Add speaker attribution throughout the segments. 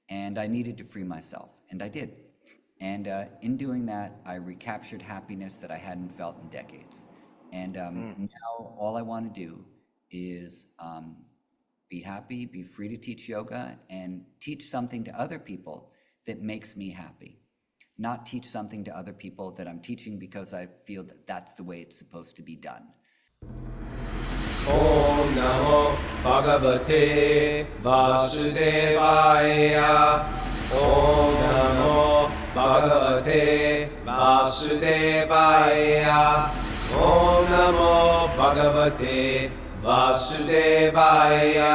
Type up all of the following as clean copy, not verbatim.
Speaker 1: and I needed to free myself, and I did. And in doing that, I recaptured happiness that I hadn't felt in decades. And
Speaker 2: Mm.
Speaker 1: now all I want to do is be happy, be free to teach yoga, and teach something to other people that makes me happy. Not teach something to other people that I'm teaching because I feel that that's the way it's supposed to be done.
Speaker 3: Om Namo Bhagavate Vasudevaya. Om Namo Bhagavate Vasudevaya. Om Namo Bhagavate Vasudevaya.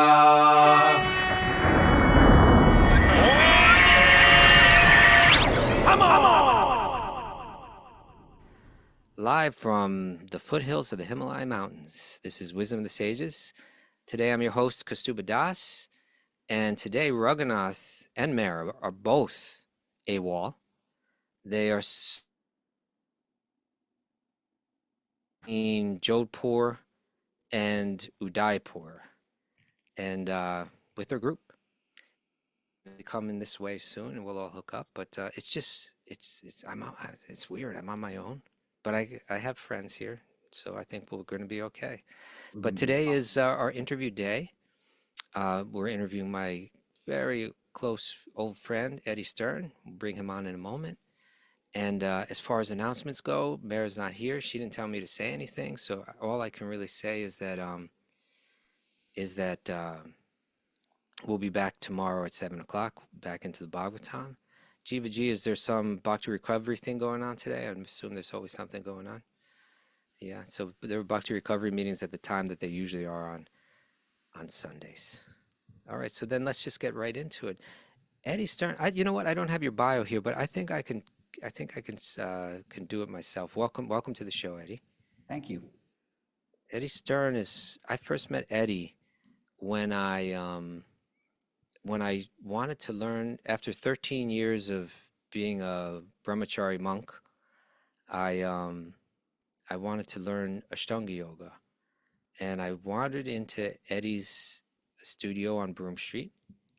Speaker 2: Live from the foothills of the Himalaya Mountains, this is Wisdom of the Sages. Today I'm your host, Kaustubha Das, and today Raghunath and Mara are both AWOL. They are in Jodhpur and Udaipur, and with their group. They come in this way soon, and we'll all hook up. But it's weird. I'm on my own, but I have friends here, so I think we're going to be okay. But today is our interview day. We're interviewing my very close old friend Eddie Stern. We'll bring him on in a moment. And as far as announcements go, Mara's not here. She didn't tell me to say anything, so all I can really say is that we'll be back tomorrow at 7 o'clock, back into the Bhagavatam. Jiva Ji, is there some Bhakti recovery thing going on today? I assume there's always something going on. Yeah, so there were Bhakti recovery meetings at the time that they usually are on Sundays. All right, so then let's just get right into it. Eddie Stern, you know what? I don't have your bio here, but I think I can do it myself. Welcome to the show, Eddie.
Speaker 1: Thank you.
Speaker 2: Eddie Stern I first met Eddie when I wanted to learn, after 13 years of being a brahmachari monk, I wanted to learn Ashtanga yoga, and I wandered into Eddie's studio on Broome Street,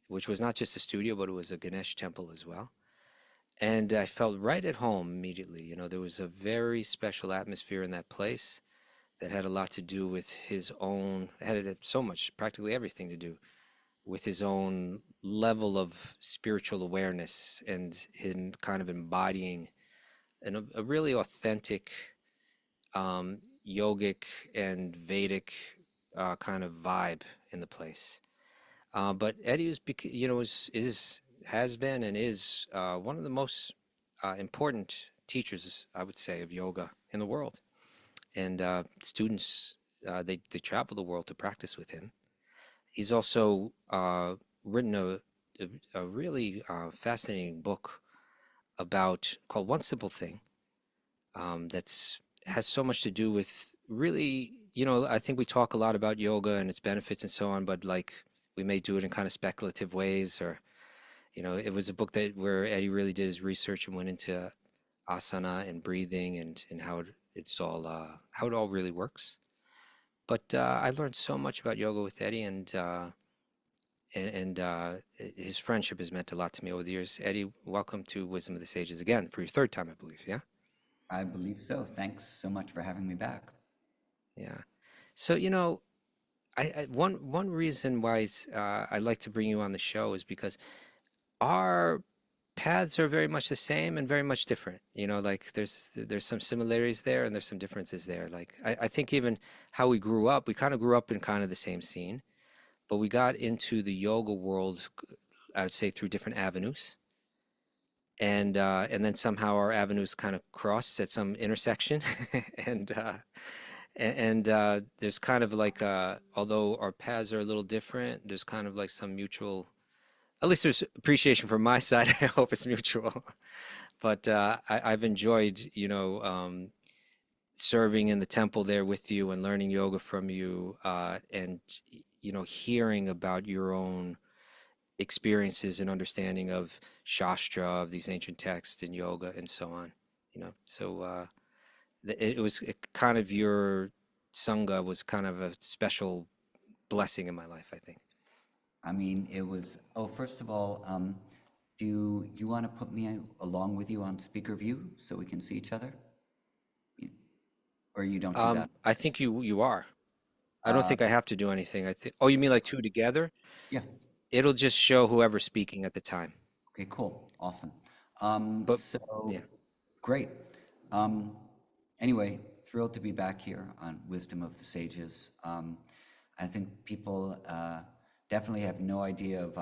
Speaker 2: which was not just a studio, but it was a Ganesh temple as well. And I felt right at home immediately. You know, there was a very special atmosphere in that place that had a lot to do with his own, had so much, practically everything to do with his own level of spiritual awareness and him kind of embodying a really authentic yogic and Vedic kind of vibe in the place. But Eddie has been and is one of the most important teachers, I would say, of yoga in the world. And students, they travel the world to practice with him. He's also written a really fascinating book called One Simple Thing, that's has so much to do with really, I think we talk a lot about yoga and its benefits and so on, but like we may do it in kind of speculative ways, or it was a book where Eddie really did his research and went into asana and breathing and how it all really works. But I learned so much about yoga with Eddie, and his friendship has meant a lot to me over the years. Eddie, welcome to Wisdom of the Sages again for your third time, I believe. Yeah.
Speaker 1: I believe so. Thanks so much for having me back.
Speaker 2: Yeah. So one reason why I like to bring you on the show is because our paths are very much the same and very much different. Like there's some similarities there and there's some differences there. Like I think even how we kind of grew up in kind of the same scene, but we got into the yoga world, I would say, through different avenues. And then somehow our avenues kind of crossed at some intersection, and there's kind of like, although our paths are a little different, there's kind of like some mutual, at least there's appreciation from my side. I hope it's mutual. But I've enjoyed, serving in the temple there with you and learning yoga from you, and hearing about your own experiences and understanding of Shastra, of these ancient texts and yoga and so on. So it was kind of your Sangha was kind of a special blessing in my life, I think.
Speaker 1: I mean, it was, first of all, Do you want to put me along with you on speaker view so we can see each other? You- Or you don't do that?
Speaker 2: I think you are. I don't
Speaker 1: Uh,
Speaker 2: think I have to do anything. I think. Oh, you mean like two together?
Speaker 1: yeah.
Speaker 2: It'll just show whoever's speaking at the time.
Speaker 1: Okay, cool. Awesome.
Speaker 2: But
Speaker 1: So
Speaker 2: yeah,
Speaker 1: great. Um, anyway, thrilled to be back here on Wisdom of the Sages. I think people definitely have no idea of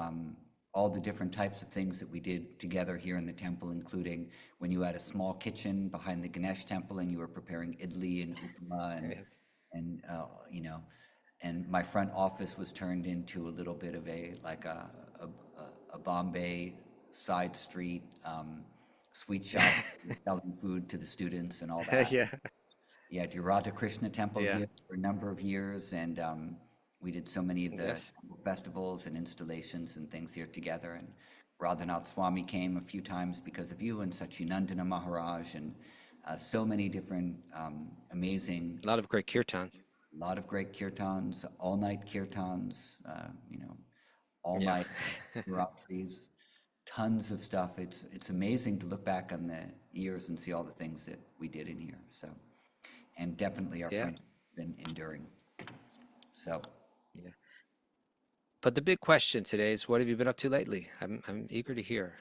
Speaker 1: all the different types of things that we did together here in the temple, including when you had a small kitchen behind the Ganesh temple and you were preparing idli and upma
Speaker 2: yes,
Speaker 1: and you know, and my front office was turned into a little bit of a Bombay side street sweet shop selling food to the students and all that.
Speaker 2: yeah,
Speaker 1: You had your Radha Krishna temple
Speaker 2: yeah,
Speaker 1: here for a number of years, and we did so many of the
Speaker 2: yes,
Speaker 1: temple festivals and installations and things here together. And Radhanath Swami came a few times because of you, and Sachinandana Maharaj, and so many different amazing,
Speaker 2: a lot of great kirtans.
Speaker 1: a lot of great kirtans, all-night kirtans,
Speaker 2: Yeah,
Speaker 1: all-night Shivaratris, tons of stuff. It's amazing to look back on the years and see all the things that we did in here. So, and definitely our
Speaker 2: yeah,
Speaker 1: friendship has been enduring. So,
Speaker 2: yeah. But the big question today is, what have you been up to lately? I'm eager to hear.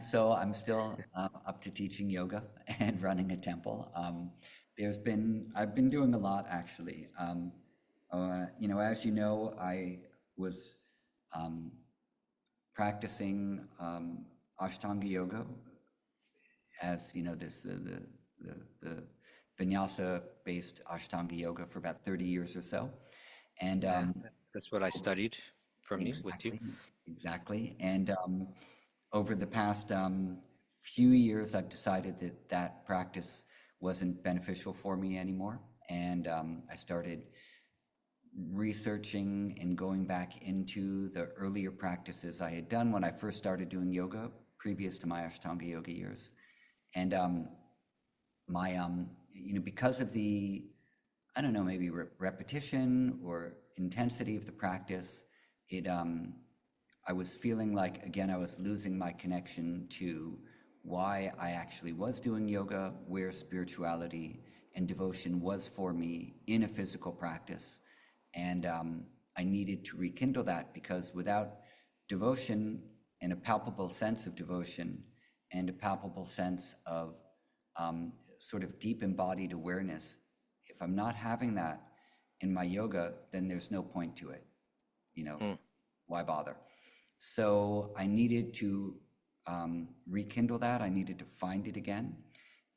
Speaker 1: so I'm still up to teaching yoga and running a temple. I've been doing a lot actually. As you know, I was um, practicing Ashtanga yoga as the vinyasa-based Ashtanga yoga for about 30 years or so, and
Speaker 2: Yeah, that's what I studied from you with you.
Speaker 1: exactly, exactly, and over the past few years, I've decided that that practice wasn't beneficial for me anymore, and I started researching and going back into the earlier practices I had done when I first started doing yoga, previous to my Ashtanga yoga years. And my, because of the, I don't know, maybe repetition or intensity of the practice, it, I was feeling like, again, I was losing my connection to why I actually was doing yoga, where spirituality and devotion was for me in a physical practice. And I needed to rekindle that because without devotion and a palpable sense of devotion and a palpable sense of sort of deep embodied awareness, if I'm not having that in my yoga, then there's no point to it. You know,
Speaker 2: Mm,
Speaker 1: why bother? So I needed to rekindle that. I needed to find it again.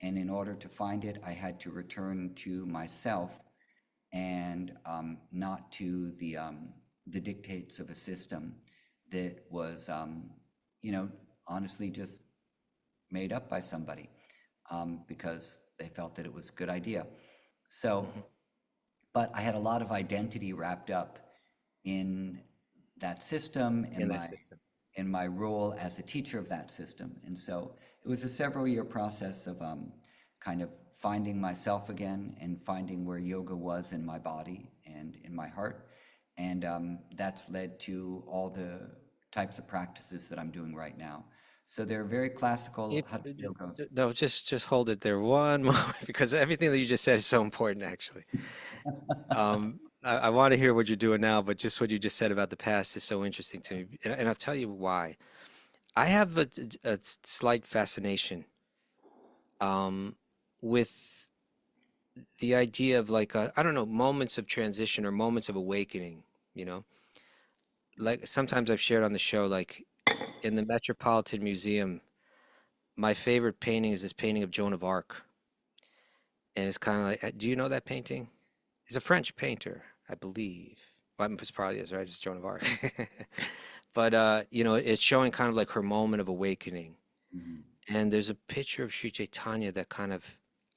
Speaker 1: And in order to find it, I had to return to myself and not to the dictates of a system that was, honestly just made up by somebody because they felt that it was a good idea. So,
Speaker 2: mhm.
Speaker 1: but I had a lot of identity wrapped up in that system
Speaker 2: In that system.
Speaker 1: in my role as a teacher of that system. And so it was a several year process of kind of finding myself again and finding where yoga was in my body and in my heart. And that's led to all the types of practices that I'm doing right now. So they're very classical
Speaker 2: If,
Speaker 1: hatha yoga.
Speaker 2: no, just hold it there one moment because everything that you just said is so important, actually. I want to hear what you're doing now, but just what you just said about the past is so interesting to me, and I'll tell you why. I have a slight fascination um, with the idea of like I don't know, moments of transition or moments of awakening. You know, like sometimes I've shared on the show, like in the Metropolitan Museum, my favorite painting is this painting of Joan of Arc, and it's kind of like, do you know that painting? He's a French painter, I believe. Well, it probably is, right? It's Joan of Arc. But it's showing kind of like her moment of awakening.
Speaker 1: Mhm.
Speaker 2: And there's a picture of Sri Chaitanya that kind of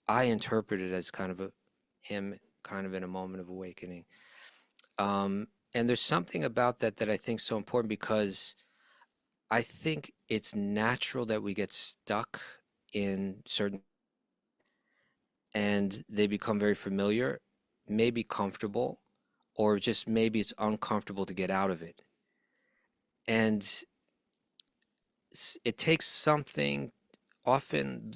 Speaker 2: I interpreted as kind of him kind of in a moment of awakening. And there's something about that that I think is so important because I think it's natural that we get stuck in certain and they become very familiar, maybe comfortable, or just maybe it's uncomfortable to get out of it. And it takes something, often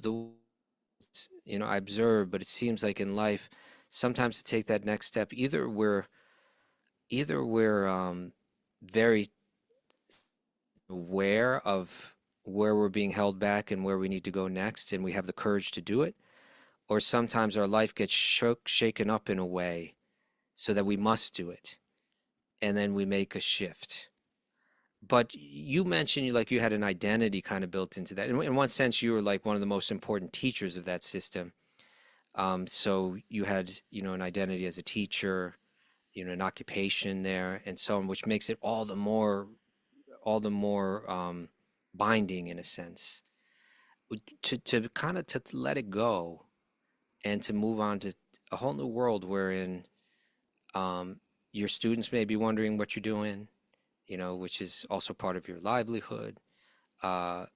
Speaker 2: I observe, but it seems like in life, sometimes to take that next step, either we're very aware of where we're being held back and where we need to go next, and we have the courage to do it, or sometimes our life gets shaken up in a way so that we must do it, and then we make a shift. But you mentioned you had an identity kind of built into that. In one sense, you were like one of the most important teachers of that system. So you had, an identity as a teacher, an occupation there, and so on, which makes it all the more binding in a sense. To kind of to let it go and to move on to a whole new world wherein um, your students may be wondering what you're doing, which is also part of your livelihood. Uh,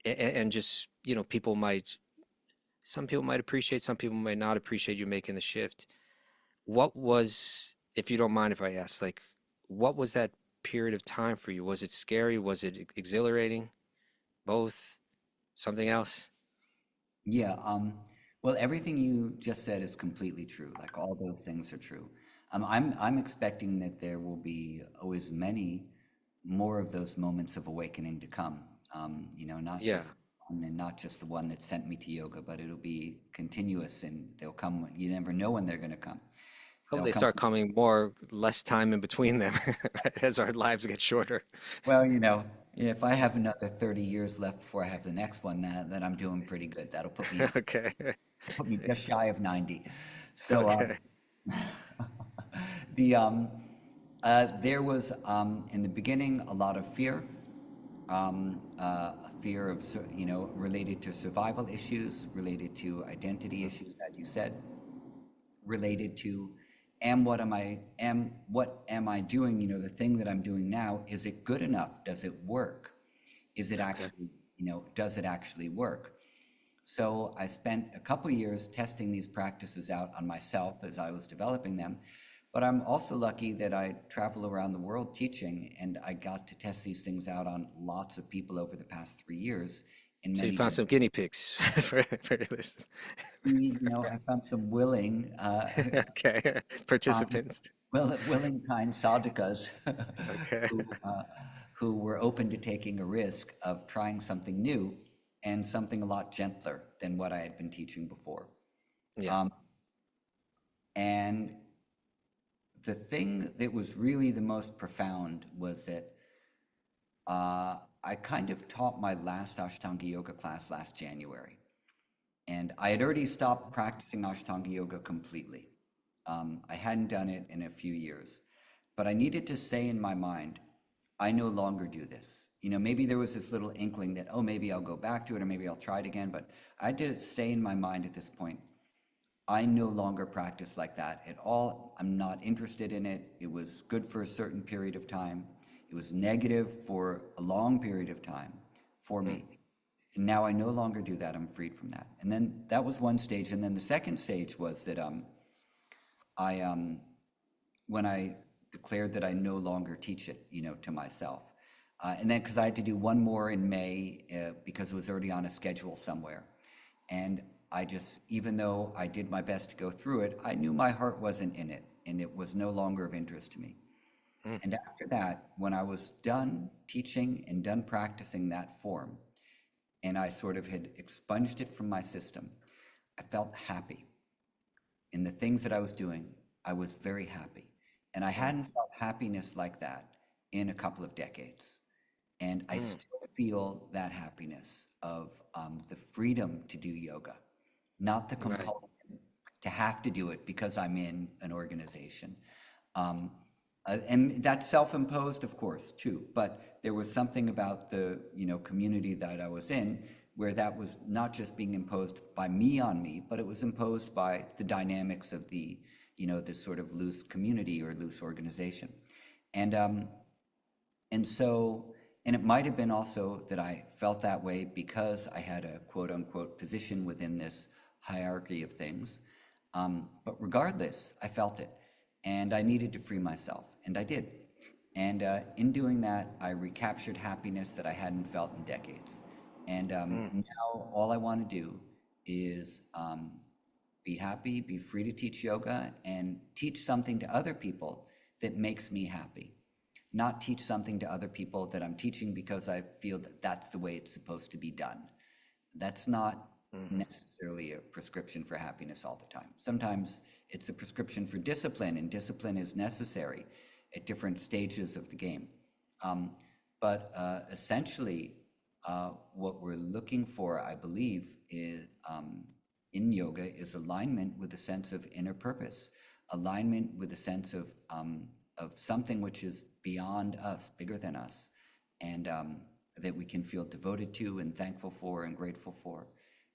Speaker 2: and just, some people might appreciate, some people might not appreciate you making the shift. What was, if you don't mind if I ask, like, what was that period of time for you? Was it scary? Was it exhilarating? Both? Something else?
Speaker 1: Yeah, well, everything you just said is completely true. Like all those things are true. I'm expecting that there will be always many more of those moments of awakening to come. Not
Speaker 2: Yeah.
Speaker 1: just one and not just the one that sent me to yoga, but it'll be continuous and they'll come. You never know when they're going to come.
Speaker 2: Hope
Speaker 1: They'll
Speaker 2: they
Speaker 1: come.
Speaker 2: start coming more, less time in between them, right, as our lives get shorter.
Speaker 1: Well, if I have another 30 years left before I have the next one, then I'm doing pretty good. That'll
Speaker 2: Okay.
Speaker 1: put me just shy of 90. So,
Speaker 2: Okay.
Speaker 1: the there was in the beginning a lot of fear, fear of related to survival issues, related to identity issues, as you said, related to what am I doing? The thing that I'm doing now, is it good enough? Does it work? Is it
Speaker 2: Okay.
Speaker 1: actually, does it actually work? So I spent a couple years testing these practices out on myself as I was developing them. But I'm also lucky that I travel around the world teaching, and I got to test these things out on lots of people over the past 3 years in
Speaker 2: So you
Speaker 1: many
Speaker 2: found
Speaker 1: different.
Speaker 2: some guinea pigs for your list.
Speaker 1: I found some willing,
Speaker 2: Okay.
Speaker 1: kind,
Speaker 2: Participants.
Speaker 1: willing, kind sadhakas
Speaker 2: Okay.
Speaker 1: who, uh, who were open to taking a risk of trying something new and something a lot gentler than what I had been teaching before.
Speaker 2: Yeah.
Speaker 1: Um, and the thing that was really the most profound was that I kind of taught my last Ashtanga yoga class last January. And I had already stopped practicing Ashtanga yoga completely. I hadn't done it in a few years. But I needed to say in my mind, I no longer do this. Maybe there was this little inkling that, oh, maybe I'll go back to it or maybe I'll try it again. But I had to say in my mind at this point, I no longer practice like that at all. I'm not interested in it. It was good for a certain period of time. It was negative for a long period of time for
Speaker 2: Mm.
Speaker 1: me. And now I no longer do that. I'm freed from that. And then that was one stage. And then the second stage was that I when I declared that I no longer teach it, to myself. And then because I had to do one more in May because it was already on a schedule somewhere. And I just, even though I did my best to go through it, I knew my heart wasn't in it and it was no longer of interest to me.
Speaker 2: Mm.
Speaker 1: And after that, when I was done teaching and done practicing that form, and I sort of had expunged it from my system, I felt happy in the things that I was doing. I was very happy. And I
Speaker 2: Mm.
Speaker 1: hadn't felt happiness like that in a couple of decades. And I
Speaker 2: Mm.
Speaker 1: still feel that happiness of the freedom to do yoga, not the
Speaker 2: Right.
Speaker 1: compulsion to have to do it because I'm in an organization. Um, and that's self-imposed, of course, too. But there was something about the community that I was in where that was not just being imposed by me on me, but it was imposed by the dynamics of the this sort of loose community or loose organization. And um, and so, and it might have been also that I felt that way because I had a quote unquote position within this hierarchy of things. But regardless, I felt it and I needed to free myself, and I did. And in doing that, I recaptured happiness that I hadn't felt in decades. And
Speaker 2: Mm.
Speaker 1: now all I want to do is be happy, be free to teach yoga, and teach something to other people that makes me happy. Not teach something to other people that I'm teaching because I feel that that's the way it's supposed to be done. That's not
Speaker 2: Mhm.
Speaker 1: necessarily a prescription for happiness all the time. Sometimes it's a prescription for discipline, and discipline is necessary at different stages of the game. Um, but essentially, what we're looking for, I believe, is in yoga is alignment with a sense of inner purpose, alignment with a sense of something which is beyond us, bigger than us, and that we can feel devoted to and thankful for and grateful for,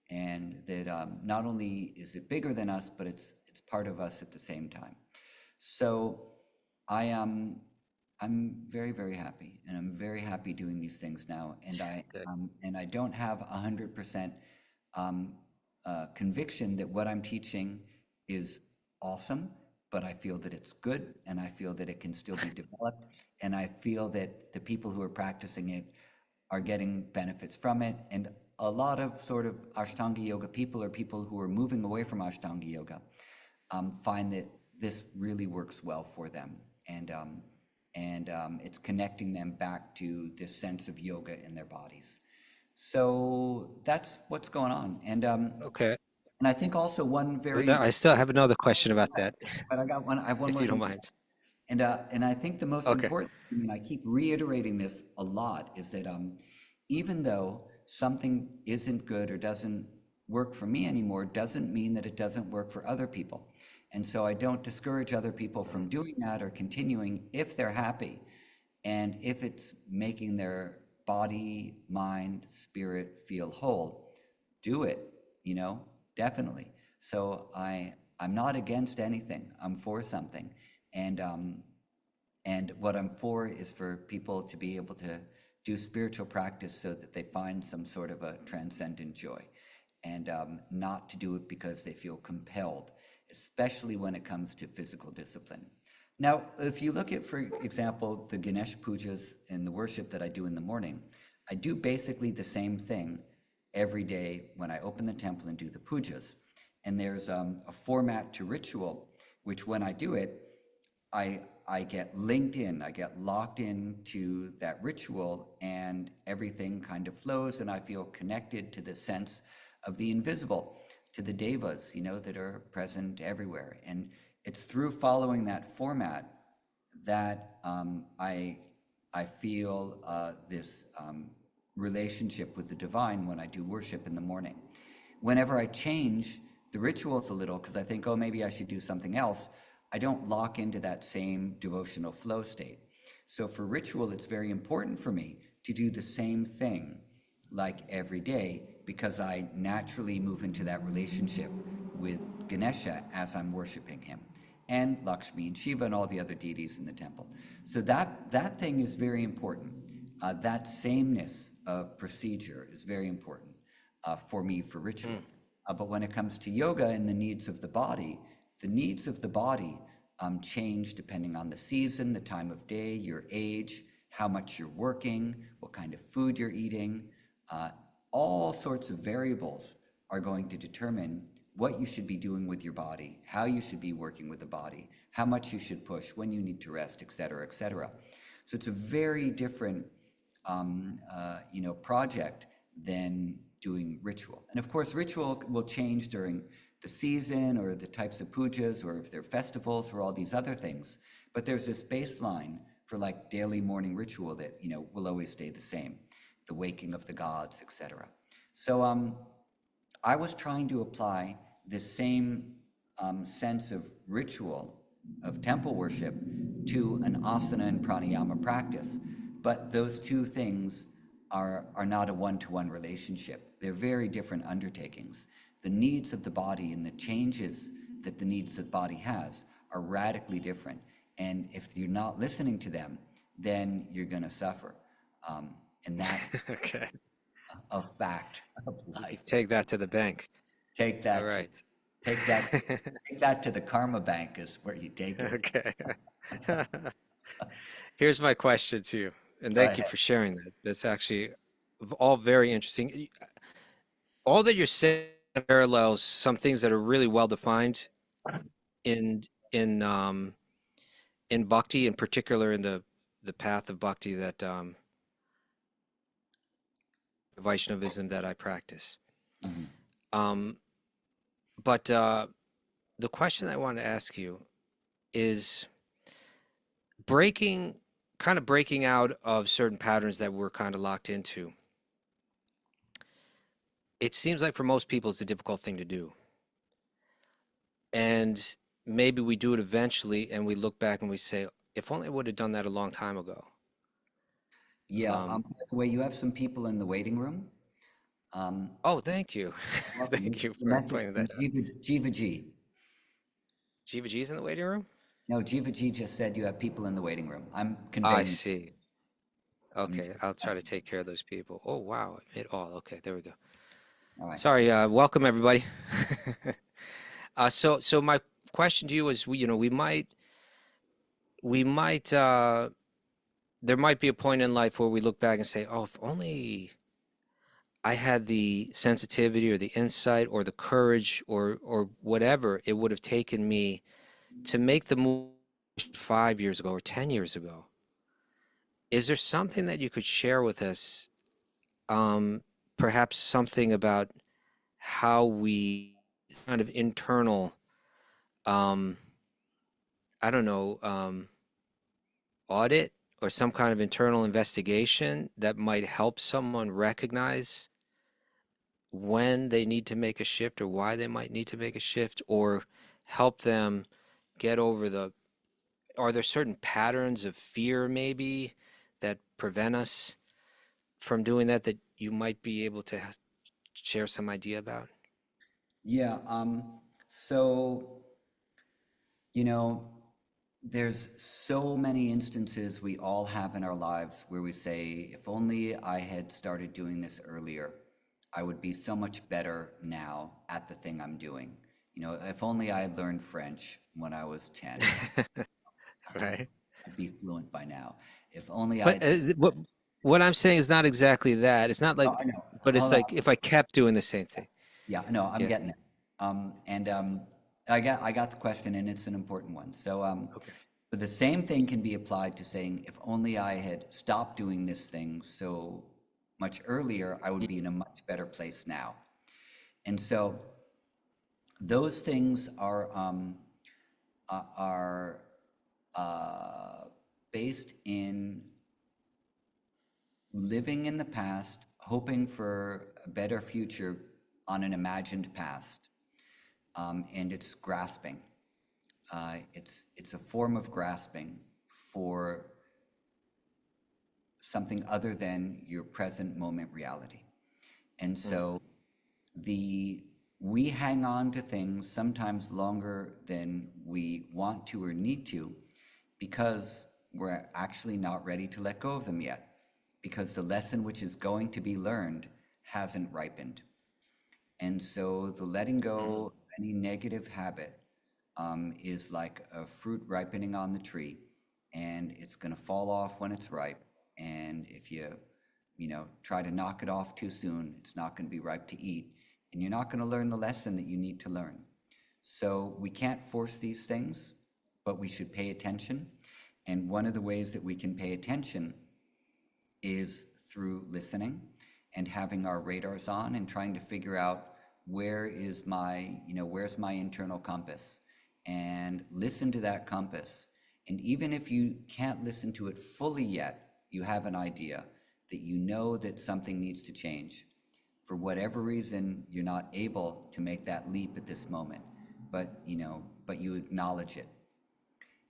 Speaker 1: and that not only is it bigger than us, but it's part of us at the same time. So I am I'm very, very happy, and I'm very happy doing these things now.
Speaker 2: Good.
Speaker 1: And I don't have 100% conviction that what I'm teaching is awesome, but I feel that it's good, and I feel that it can still be developed, and I feel that the people who are practicing it are getting benefits from it. And a lot of sort of Ashtanga yoga people or people who are moving away from Ashtanga yoga find that this really works well for them. And it's connecting them back to this sense of yoga in their bodies. So that's what's going on.
Speaker 2: Okay.
Speaker 1: And I think also one
Speaker 2: Well,
Speaker 1: very
Speaker 2: now, I still have another question about that,
Speaker 1: but I have one
Speaker 2: if
Speaker 1: more
Speaker 2: you don't
Speaker 1: thing.
Speaker 2: mind.
Speaker 1: And I think the most
Speaker 2: Okay.
Speaker 1: important thing, and I keep reiterating this a lot, is that even though something isn't good or doesn't work for me anymore, doesn't mean that it doesn't work for other people. And so I don't discourage other people from doing that or continuing if they're happy and if it's making their body, mind, spirit feel whole. Do it, definitely. So I'm not against anything. I'm for something. And and what I'm for is for people to be able to do spiritual practice so that they find some sort of a transcendent joy, and not to do it because they feel compelled, especially when it comes to physical discipline. Now, if you look at, for example, the Ganesh pujas and the worship that I do in the morning, I do basically the same thing every day when I open the temple and do the pujas. And there's a format to ritual, which when I do it, I get linked in, I get locked into that ritual, and everything kind of flows, and I feel connected to the sense of the invisible, to the devas, that are present everywhere. And it's through following that format that I feel this relationship with the divine when I do worship in the morning. Whenever I change the rituals a little, because I think, oh, maybe I should do something else, I don't lock into that same devotional flow state. So for ritual, it's very important for me to do the same thing like every day, because I naturally move into that relationship with Ganesha as I'm worshiping him, and Lakshmi and Shiva and all the other deities in the temple. So that thing is very important. That sameness of procedure is very important for me for ritual. But when it comes to yoga and the needs of the needs of the body change depending on the season, the time of day, your age, how much you're working, what kind of food you're eating. All sorts of variables are going to determine what you should be doing with your body, how you should be working with the body, how much you should push, when you need to rest, et cetera, et cetera. So it's a very different project than doing ritual. And of course, ritual will change during the season or the types of pujas, or if they're festivals or all these other things. But there's this baseline for like daily morning ritual that, will always stay the same, the waking of the gods, etc. So I was trying to apply this same sense of ritual, of temple worship, to an asana and pranayama practice. But those two things are not a one-to-one relationship. They're very different undertakings. The needs of the body and the changes that the needs of the body has are radically different. And if you're not listening to them, then you're going to suffer. And that's
Speaker 2: Okay.
Speaker 1: a fact of life.
Speaker 2: Take that to the bank.
Speaker 1: Take
Speaker 2: All
Speaker 1: that,
Speaker 2: right.
Speaker 1: take that to the karma bank is where you take it.
Speaker 2: Okay. Here's my question to you, and
Speaker 1: Go
Speaker 2: thank you
Speaker 1: ahead.
Speaker 2: for sharing that. That's actually all very interesting. All that you're saying parallels some things that are really well defined in in um in bhakti, in particular in the path of bhakti that Vaishnavism that I practice.
Speaker 1: Mhm.
Speaker 2: Um, but the question I want to ask you is breaking breaking out of certain patterns that we're kind of locked into. It seems like for most people it's a difficult thing to do. And maybe we do it eventually and we look back and we say, if only I would have done that a long time ago.
Speaker 1: Yeah,
Speaker 2: Um,
Speaker 1: by the way, you have some people in the waiting room. Um,
Speaker 2: oh, thank you.
Speaker 1: welcome.
Speaker 2: Thank you
Speaker 1: The
Speaker 2: for
Speaker 1: message
Speaker 2: pointing
Speaker 1: from
Speaker 2: that out.
Speaker 1: Jiva G.
Speaker 2: Jiva G's in the waiting room?
Speaker 1: No, Jiva G just said you have people in the waiting room. I'm
Speaker 2: I
Speaker 1: conveying.
Speaker 2: see.
Speaker 1: Let me
Speaker 2: Okay,
Speaker 1: just,
Speaker 2: I'll try to take care of those people. Oh, wow. It all. Okay, there we go.
Speaker 1: all right.
Speaker 2: Sorry, welcome everybody. So my question to you is, we might, there might be a point in life where we look back and say, oh, if only I had the sensitivity or the insight or the courage or whatever it would have taken me to make the move 5 years ago or 10 years ago. Is there something that you could share with us? Um, Perhaps something about how we kind of internal, um, I don't know, audit or some kind of internal investigation that might help someone recognize when they need to make a shift or why they might need to make a shift or help them get over are there certain patterns of fear maybe that prevent us from doing that that you might be able to share some idea about?
Speaker 1: Yeah, so, you know, there's so many instances we all have in our lives where we say, if only I had started doing this earlier, I would be so much better now at the thing I'm doing. You know, if only I had learned French when I was 10,
Speaker 2: Right.
Speaker 1: I'd be fluent by now. If only I
Speaker 2: But
Speaker 1: had said,
Speaker 2: what I'm saying is not exactly that. It's not
Speaker 1: oh, I
Speaker 2: like,
Speaker 1: know,
Speaker 2: but it's
Speaker 1: hold
Speaker 2: like
Speaker 1: on.
Speaker 2: if I kept doing the same thing.
Speaker 1: Yeah, no, I'm
Speaker 2: Yeah.
Speaker 1: getting it. And I got the question, and it's an important one. So,
Speaker 2: Okay.
Speaker 1: but the same thing can be applied to saying, if only I had stopped doing this thing so much earlier, I would be in a much better place now. And so, those things are uh, based in living in the past, hoping for a better future on an imagined past, and it's grasping. It's a form of grasping for something other than your present moment reality. And
Speaker 2: Mm,
Speaker 1: so the we hang on to things sometimes longer than we want to or need to because we're actually not ready to let go of them yet, because the lesson which is going to be learned hasn't ripened. And so the letting
Speaker 2: mm,
Speaker 1: go of any negative habit is like a fruit ripening on the tree, and it's going to fall off when it's ripe. And if you try to knock it off too soon, it's not going to be ripe to eat, and you're not going to learn the lesson that you need to learn. So we can't force these things, but we should pay attention. And one of the ways that we can pay attention is through listening and having our radars on and trying to figure out where's my internal compass, and listen to that compass. And even if you can't listen to it fully yet, you have an idea that you know that something needs to change. For whatever reason, you're not able to make that leap at this moment, but you acknowledge it.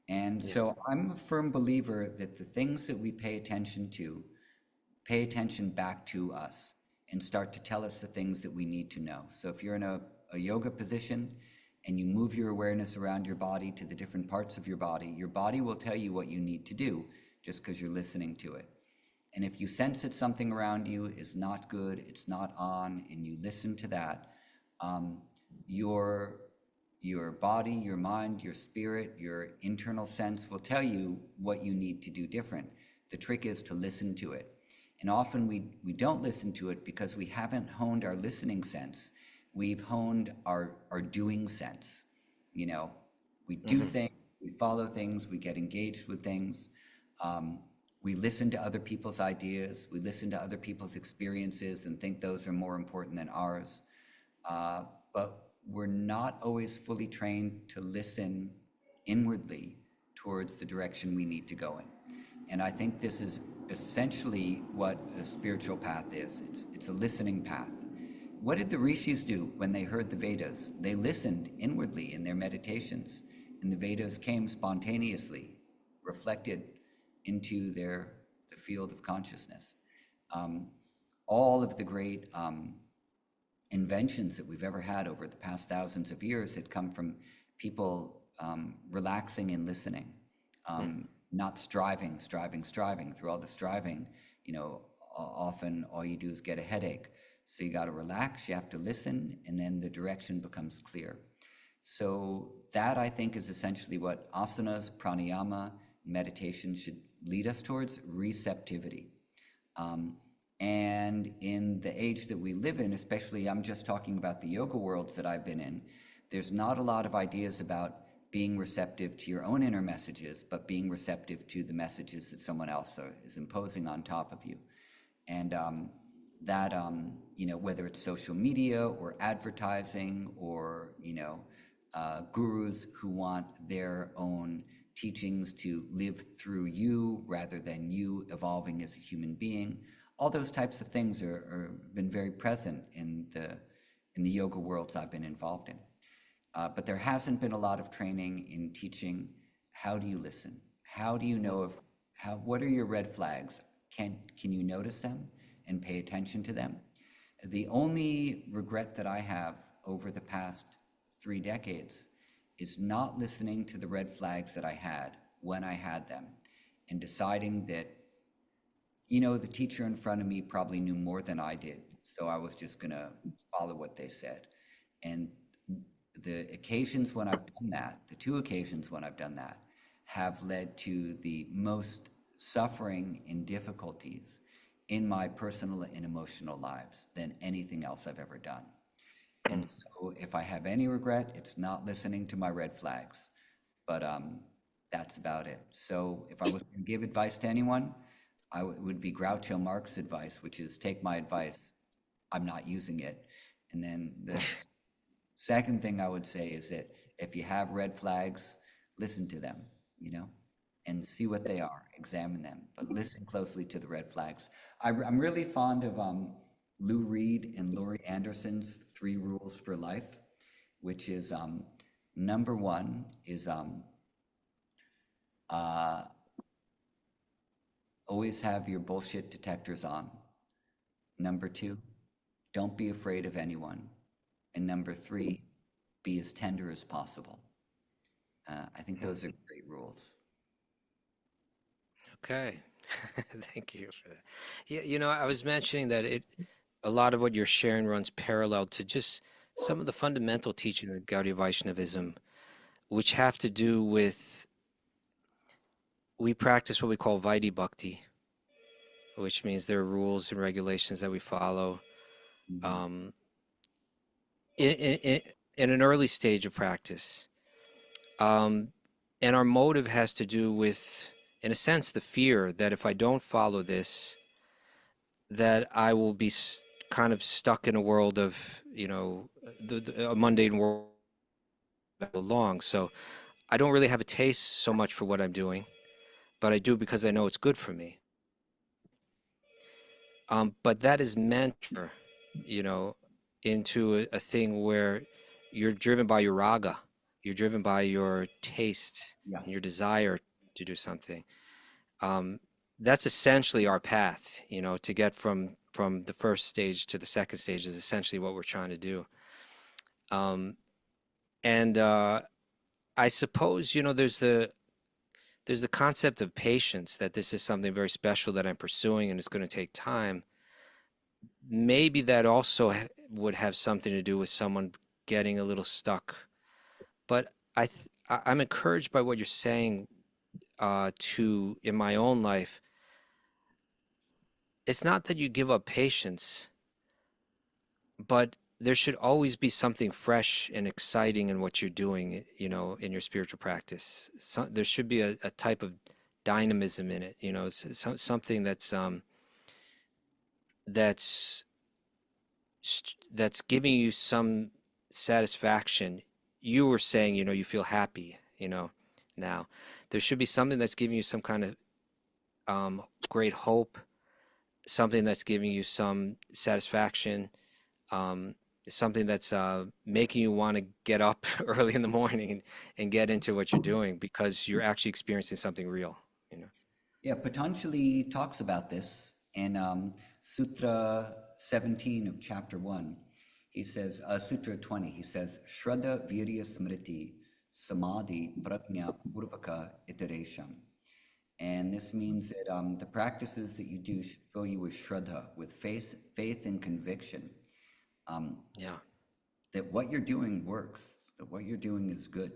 Speaker 1: And
Speaker 2: yeah.
Speaker 1: so I'm a firm believer that the things that we pay attention back to us and start to tell us the things that we need to know. So if you're in a yoga position and you move your awareness around your body to the different parts of your body will tell you what you need to do just because you're listening to it. And if you sense that something around you is not good, it's not on, and you listen to that, um, your Your body, your mind, your spirit, your internal sense will tell you what you need to do different. The trick is to listen to it. And often we don't listen to it because we haven't honed our listening sense. We've honed our doing sense. You know, we do things, we follow things, we get engaged with things. We listen to other people's ideas, we listen to other people's experiences and think those are more important than ours. But we're not always fully trained to listen inwardly towards the direction we need to go in. And I think this is essentially what a spiritual path is. It's a listening path. What did the rishis do when they heard the Vedas? They listened inwardly in their meditations, and the Vedas came spontaneously, reflected into the field of consciousness. All of the great inventions that we've ever had over the past thousands of years had come from people relaxing and listening, not striving. Through all the striving, you know, often all you do is get a headache. So you got to relax, you have to listen, and then the direction becomes clear. So that, I think, is essentially what asanas, pranayama, meditation should lead us towards: receptivity. And in the age that we live in, especially, I'm just talking about the yoga worlds that I've been in, there's not a lot of ideas about being receptive to your own inner messages, but being receptive to the messages that someone else is imposing on top of you. And that, you know, whether it's social media or advertising or, you know, gurus who want their own teachings to live through you rather than you evolving as a human being. All those types of things are been very present in the yoga worlds I've been involved in. But there hasn't been a lot of training in teaching how do you listen? How do you know what are your red flags? Can you notice them and pay attention to them? The only regret that I have over the past 3 decades is not listening to the red flags that I had when I had them, and deciding that, you know, the teacher in front of me probably knew more than I did, so I was just going to follow what they said. And the occasions when I've done that, the 2 occasions when I've done that, have led to the most suffering and difficulties in my personal and emotional lives than anything else I've ever done. And so if I have any regret, it's not listening to my red flags. But that's about it. So if I was to give advice to anyone, it would be Groucho Marx advice, which is take my advice, I'm not using it. And then the second thing I would say is that if you have red flags, listen to them, you know, and see what they are, examine them, but listen closely to the red flags. I'm really fond of Lou Reed and Laurie Anderson's 3 rules for life, which is number 1 is always have your bullshit detectors on. Number 2, don't be afraid of anyone. And number 3, be as tender as possible. I think those are great rules.
Speaker 2: Okay. Thank you for that. Yeah, you know, I was mentioning that a lot of what you're sharing runs parallel to just some of the fundamental teachings of Gaudiya Vaishnavism, which have to do with, we practice what we call Vaidhi Bhakti, which means there are rules and regulations that we follow.
Speaker 1: Mhm.
Speaker 2: In an early stage of practice. And our motive has to do with, in a sense, the fear that if I don't follow this, that I will be kind of stuck in a world of, you know, a mundane world along. So I don't really have a taste so much for what I'm doing, but I do because I know it's good for me. But that is meant, you know, into a thing where you're driven by your raga, you're driven by your taste
Speaker 1: Yeah.
Speaker 2: and your desire to do something. That's essentially our path, you know, to get from the first stage to the second stage is essentially what we're trying to do. And I suppose, you know, there's the concept of patience, that this is something very special that I'm pursuing and it's going to take time. Maybe that also would have something to do with someone getting a little stuck But I'm encouraged by what you're saying to in my own life. It's not that you give up patience, but there should always be something fresh and exciting in what you're doing, in your spiritual practice. There should be a type of dynamism in it, something that's that's giving you some satisfaction. You were saying, you feel happy, now. There should be something that's giving you some kind of great hope, something that's giving you some satisfaction, um, something that's making you want to get up early in the morning and get into what you're doing because you're actually experiencing something real, you know.
Speaker 1: Yeah, Patanjali talks about this in Sutra 17 of chapter 1. He says, Sutra 20, he says, Shraddha Virya Smriti Samadhi Prajna Purvaka Iteresham. And this means that the practices that you do should fill you with Shraddha, with faith and conviction.
Speaker 2: Yeah.
Speaker 1: That what you're doing works, that what you're doing is good.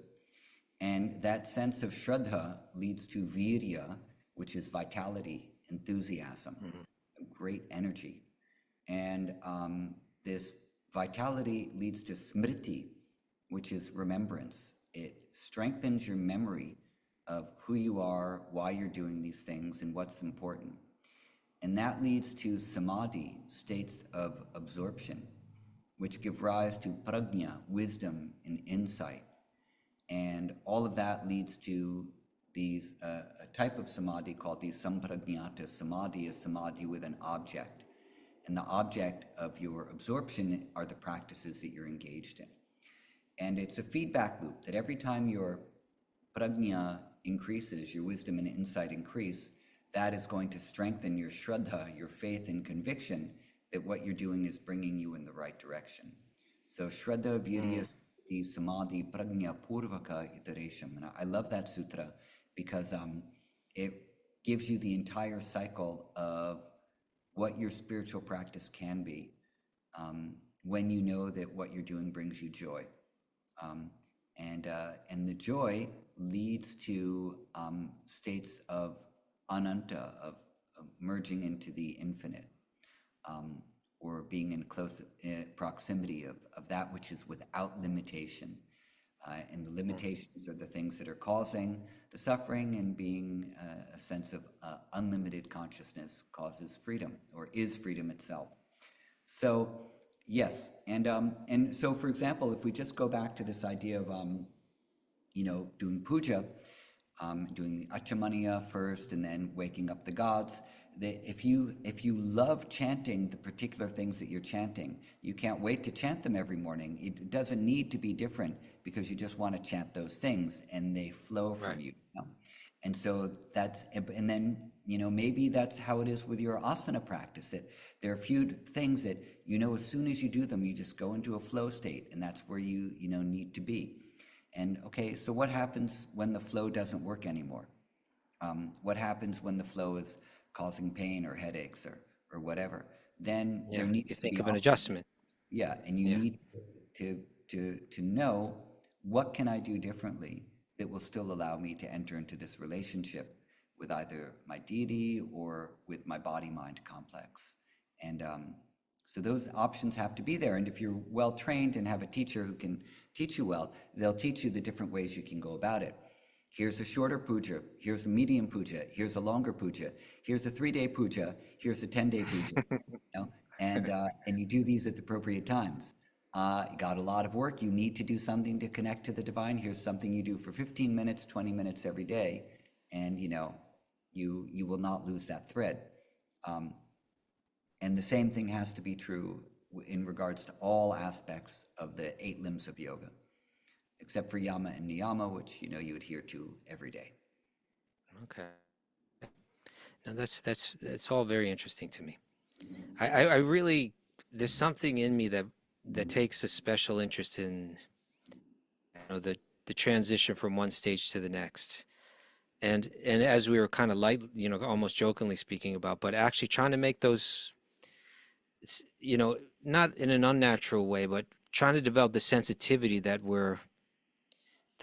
Speaker 1: And that sense of Shraddha leads to Virya, which is vitality, enthusiasm, great energy. And this vitality leads to Smriti, which is remembrance. It strengthens your memory of who you are, why you're doing these things, and what's important. And that leads to Samadhi, states of absorption, which give rise to prajna, wisdom and insight. And all of that leads to these a type of samadhi called the samprajnata samadhi, is samadhi with an object. And the object of your absorption are the practices that you're engaged in. And it's a feedback loop that every time your prajna increases, your wisdom and insight increase, that is going to strengthen your shraddha, your faith and conviction that what you're doing is bringing you in the right direction. So shraddha, virya, the samadhi, prajna, purvaka, iteresham. And I love that sutra because it gives you the entire cycle of what your spiritual practice can be when you know that what you're doing brings you joy. And the joy leads to states of ananta, of merging into the infinite, or being in close proximity of that which is without limitation. And the limitations are the things that are causing the suffering, and being a sense of unlimited consciousness causes freedom, or is freedom itself. So yes, and so for example, if we just go back to this idea of doing puja, doing the achamaniya first, and then waking up the gods. That if you love chanting the particular things that you're chanting, you can't wait to chant them every morning. It doesn't need to be different because you just want to chant those things and they flow from you. And so and then maybe that's how it is with your asana practice. That there are a few things that as soon as you do them, you just go into a flow state, and that's where you need to be. And okay, so what happens when the flow doesn't work anymore? What happens when the flow is causing pain or headaches or whatever? Then there needs
Speaker 2: You
Speaker 1: to
Speaker 2: think
Speaker 1: be
Speaker 2: of an adjustment.
Speaker 1: Yeah, and you need to know, what can I do differently that will still allow me to enter into this relationship with either my deity or with my body-mind complex. And so those options have to be there. And if you're well trained and have a teacher who can teach you well, they'll teach you the different ways you can go about it. Here's a shorter puja, here's a medium puja, here's a longer puja, here's a 3-day puja, here's a 10-day puja. And you do these at the appropriate times. You got a lot of work, you need to do something to connect to the divine. Here's something you do for 15 minutes, 20 minutes every day, and you will not lose that thread. And the same thing has to be true in regards to all aspects of the 8 limbs of yoga, except for yama and niyama, which you adhere to every day.
Speaker 2: Okay. Now that's all very interesting to me. I really, there's something in me that takes a special interest in the transition from one stage to the next. And as we were kind of almost jokingly speaking about, but actually trying to make those, not in an unnatural way, but trying to develop the sensitivity that we're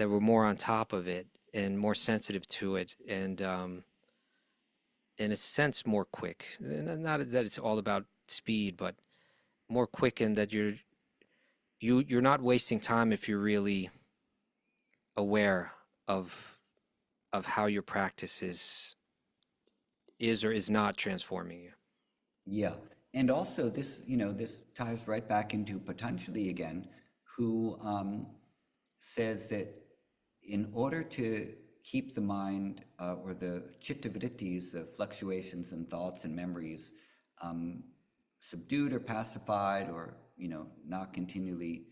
Speaker 2: that we're more on top of it and more sensitive to it, and in a sense more quick. Not that it's all about speed, but more quick in that you're not wasting time if you're really aware of how your practice is or is not transforming you.
Speaker 1: Yeah. And also this, this ties right back into Patanjali again, who says that in order to keep the mind or the chittavrittis, the fluctuations and thoughts and memories, um, subdued or pacified, or not continually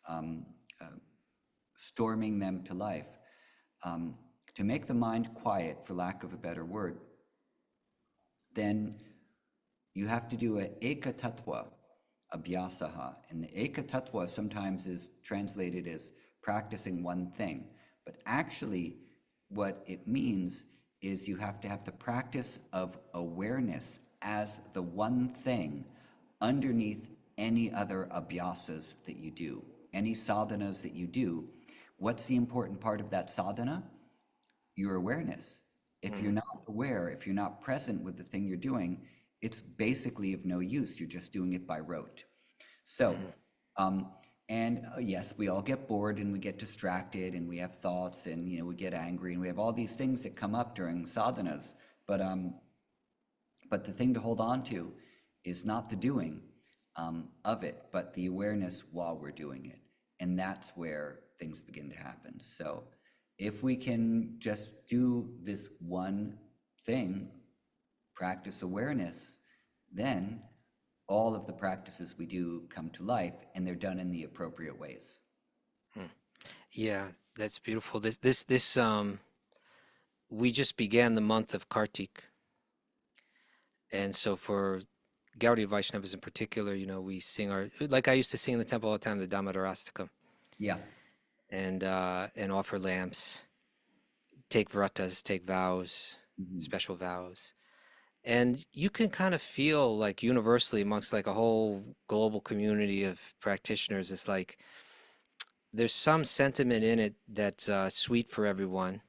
Speaker 1: um, uh, storming them to life, um, to make the mind quiet, for lack of a better word, then you have to do a eka tattva abhyasaha. And the eka tattva sometimes is translated as practicing one thing. But actually, what it means is you have to have the practice of awareness as the one thing underneath any other abhyasas that you do, any sadhanas that you do. What's the important part of that sadhana? Your awareness. If you're
Speaker 2: Mhm.
Speaker 1: not aware, if you're not present with the thing you're doing, it's basically of no use. You're just doing it by rote. So,
Speaker 2: Mhm.
Speaker 1: um, and yes, we all get bored and we get distracted and we have thoughts and we get angry and we have all these things that come up during sadhanas. But the thing to hold on to is not the doing of it, but the awareness while we're doing it. And that's where things begin to happen. So if we can just do this one thing, practice awareness, then all of the practices we do come to life and they're done in the appropriate ways.
Speaker 2: Hmm. Yeah, that's beautiful. This we just began the month of Kartik, and so for Gaudiya Vaishnavas in particular, we sing our, like I used to sing in the temple all the time, the Damodarastakam,
Speaker 1: Yeah.
Speaker 2: and offer lamps, take vratas, take vows,
Speaker 1: Mhm.
Speaker 2: special vows. And you can kind of feel like universally amongst like a whole global community of practitioners, it's like there's some sentiment in it that's sweet for everyone.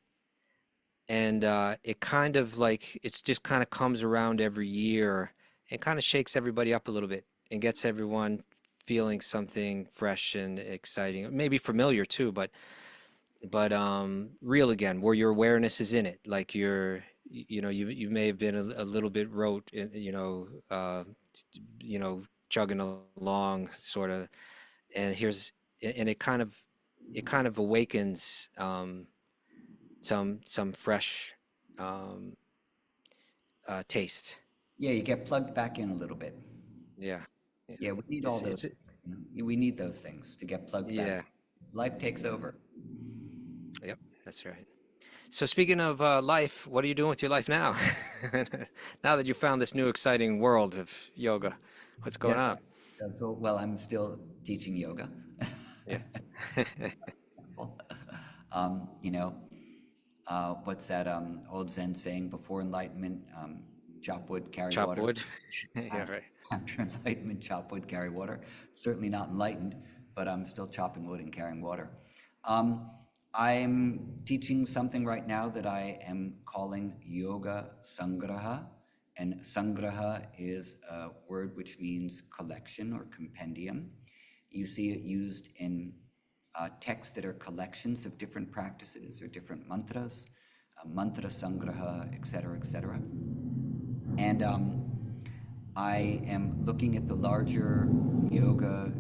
Speaker 2: And it kind of like, it's just kind of comes around every year and kind of shakes everybody up a little bit and gets everyone feeling something fresh and exciting, maybe familiar too, but real again, where your awareness is in it. Like you may have been a little bit rote, you know, chugging along sort of, and and it kind of awakens some fresh um, taste.
Speaker 1: Yeah, you get plugged back in a little bit.
Speaker 2: Yeah, yeah.
Speaker 1: Yeah, we need all
Speaker 2: It's
Speaker 1: those.
Speaker 2: it's
Speaker 1: We need those things to get plugged back
Speaker 2: yeah.
Speaker 1: in. As life takes over.
Speaker 2: Yep, that's right. So speaking of life, what are you doing with your life now? Now that you found this new exciting world of yoga, what's
Speaker 1: Yeah.
Speaker 2: going on?
Speaker 1: So, well, I'm still teaching yoga.
Speaker 2: Yeah.
Speaker 1: um, you know, what's that old Zen saying? Before enlightenment, chop wood, carry
Speaker 2: Chop
Speaker 1: water.
Speaker 2: wood. Yeah, right.
Speaker 1: After enlightenment, chop wood, carry water. Certainly not enlightened, but I'm still chopping wood and carrying water. Um, I'm teaching something right now that I am calling Yoga Sangraha. And Sangraha is a word which means collection or compendium. You see it used in texts that are collections of different practices or different mantras, mantra sangraha, etc., etc. And I am looking at the larger yoga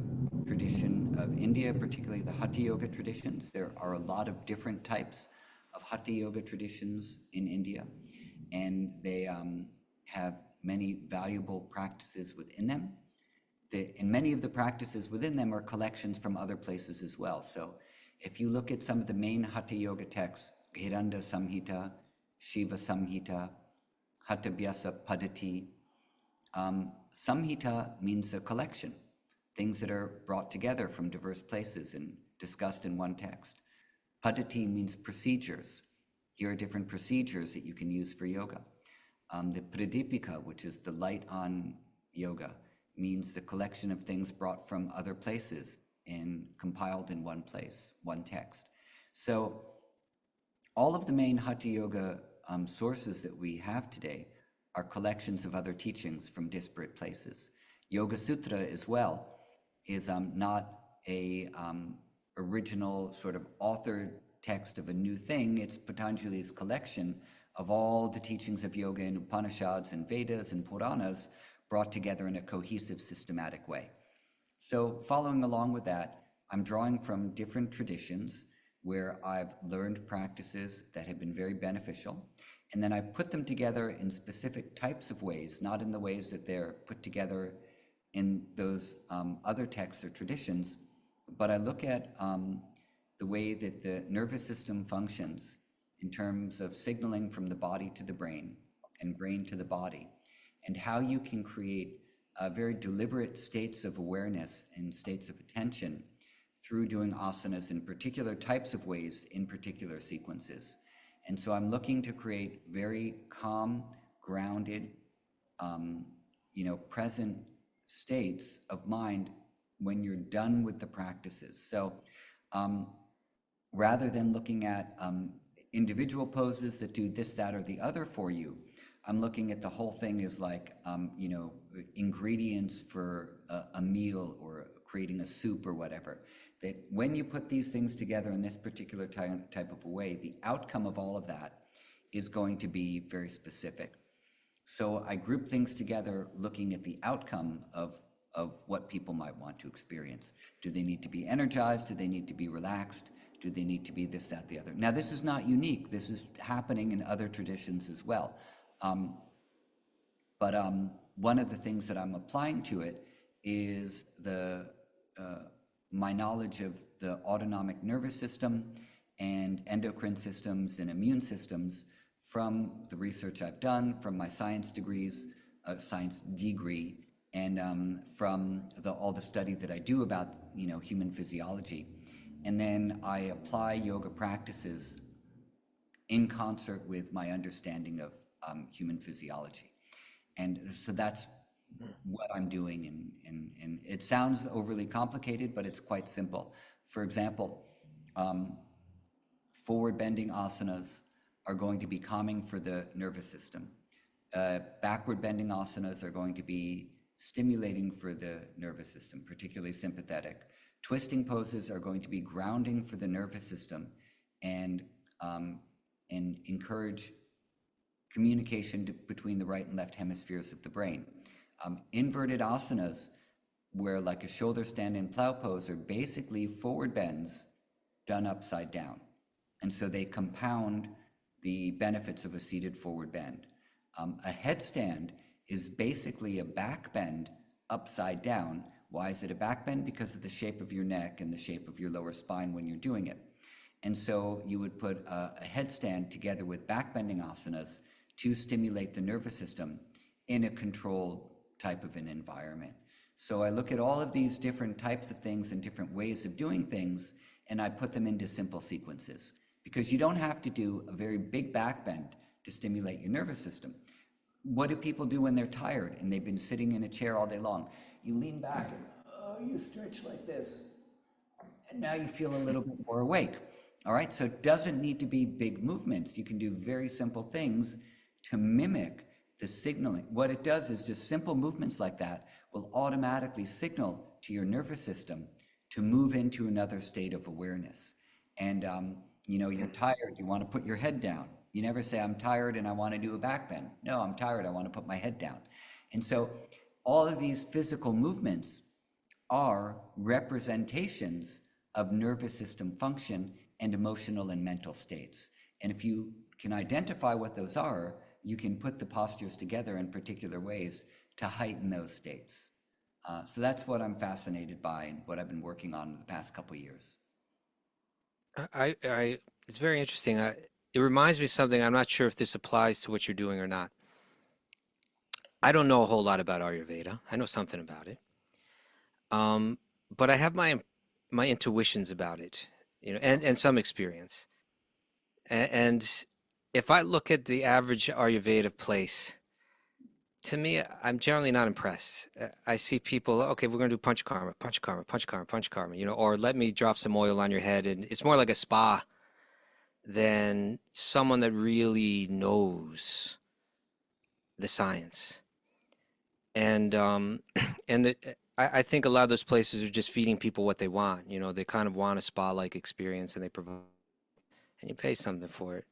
Speaker 1: tradition of India, particularly the Hatha Yoga traditions. There are a lot of different types of Hatha Yoga traditions in India, and they have many valuable practices within them. And many of the practices within them are collections from other places as well. So if you look at some of the main Hatha Yoga texts, Hiranda Samhita, Shiva Samhita, Hatha Vyasa Padati, Samhita means a collection, things that are brought together from diverse places and discussed in one text. Padati means procedures. Here are different procedures that you can use for yoga. The Pradipika, which is the light on yoga, means the collection of things brought from other places and compiled in one place, one text. So all of the main Hatha Yoga sources that we have today are collections of other teachings from disparate places. Yoga Sutra as well is not a original sort of authored text of a new thing. It's Patanjali's collection of all the teachings of yoga in Upanishads and Vedas and Puranas brought together in a cohesive, systematic way. So following along with that, I'm drawing from different traditions where I've learned practices that have been very beneficial, and then I put them together in specific types of ways, not in the ways that they're put together in those other texts or traditions, but I look at the way that the nervous system functions in terms of signaling from the body to the brain and brain to the body, and how you can create very deliberate states of awareness and states of attention through doing asanas in particular types of ways in particular sequences. And so I'm looking to create very calm, grounded, present states of mind when you're done with the practices. So rather than looking at individual poses that do this, that, or the other for you, I'm looking at the whole thing as like, ingredients for a meal or creating a soup or whatever. That when you put these things together in this particular type of a way, the outcome of all of that is going to be very specific. So I group things together looking at the outcome of what people might want to experience. Do they need to be energized? Do they need to be relaxed? Do they need to be this, that, the other? Now, this is not unique. This is happening in other traditions as well. But one of the things that I'm applying to it is my knowledge of the autonomic nervous system and endocrine systems and immune systems from the research I've done, from my science degree, and from all the study that I do about human physiology. And then I apply yoga practices in concert with my understanding of human physiology. And so that's what I'm doing, and it sounds overly complicated, but it's quite simple. For example, forward bending asanas are going to be calming for the nervous system. Backward bending asanas are going to be stimulating for the nervous system, particularly sympathetic. Twisting poses are going to be grounding for the nervous system and encourage communication between the right and left hemispheres of the brain. Inverted asanas, where like a shoulder stand and plow pose, are basically forward bends done upside down. And so they compound the benefits of a seated forward bend. A headstand is basically a back bend upside down. Why is it a back bend? Because of the shape of your neck and the shape of your lower spine when you're doing it. And so you would put a headstand together with back bending asanas to stimulate the nervous system in a controlled type of an environment. So I look at all of these different types of things and different ways of doing things, and I put them into simple sequences, because you don't have to do a very big back bend to stimulate your nervous system. What do people do when they're tired and they've been sitting in a chair all day long? You lean back and you stretch like this, and now you feel a little bit more awake. All right, so it doesn't need to be big movements. You can do very simple things to mimic the signaling. What it does is just simple movements like that will automatically signal to your nervous system to move into another state of awareness. And you're tired, you want to put your head down. You never say, I'm tired and I want to do a back bend. No, I'm tired, I want to put my head down. And so all of these physical movements are representations of nervous system function and emotional and mental states. And if you can identify what those are, you can put the postures together in particular ways to heighten those states. So that's what I'm fascinated by and what I've been working on in the past couple of years.
Speaker 2: It's very interesting. It reminds me of something. I'm not sure if this applies to what you're doing or not. I don't know a whole lot about Ayurveda. I know something about it. But I have my intuitions about it, and some experience. And if I look at the average Ayurveda place, to me, I'm generally not impressed. I see people, okay, we're going to do punch karma, punch karma, punch karma, punch karma, or let me drop some oil on your head. And it's more like a spa than someone that really knows the science. And and I think a lot of those places are just feeding people what they want. You know, they kind of want a spa-like experience, and they provide, and you pay something for it.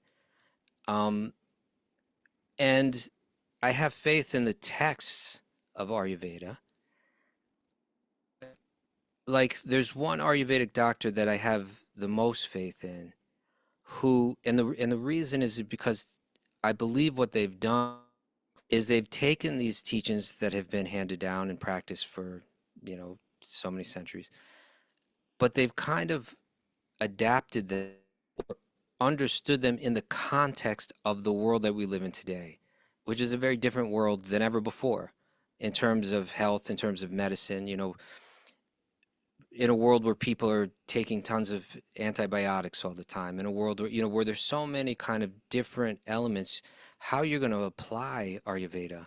Speaker 2: Um, and I have faith in the texts of Ayurveda. Like, there's one Ayurvedic doctor that I have the most faith in, who, and the reason is because I believe what they've done is they've taken these teachings that have been handed down and practiced for, so many centuries, but they've kind of adapted them, understood them in the context of the world that we live in today, which is a very different world than ever before in terms of health, in terms of medicine, in a world where people are taking tons of antibiotics all the time, in a world where, where there's so many kind of different elements, how you're going to apply Ayurveda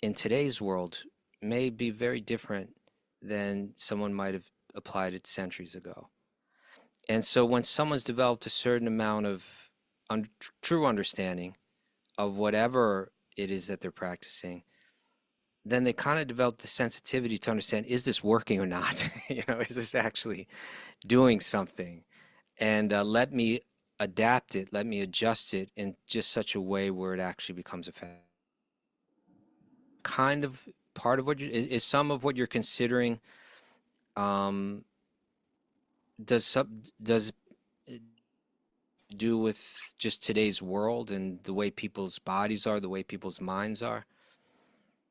Speaker 2: in today's world may be very different than someone might have applied it centuries ago. And so when someone's developed a certain amount of true understanding of whatever it is that they're practicing, then they kind of develop the sensitivity to understand, is this working or not? Is this actually doing something? And let me adapt it, let me adjust it in just such a way where it actually becomes effective. Kind of part of what is some of what you're considering. Um, does do with just today's world and the way people's bodies are, the way people's minds are,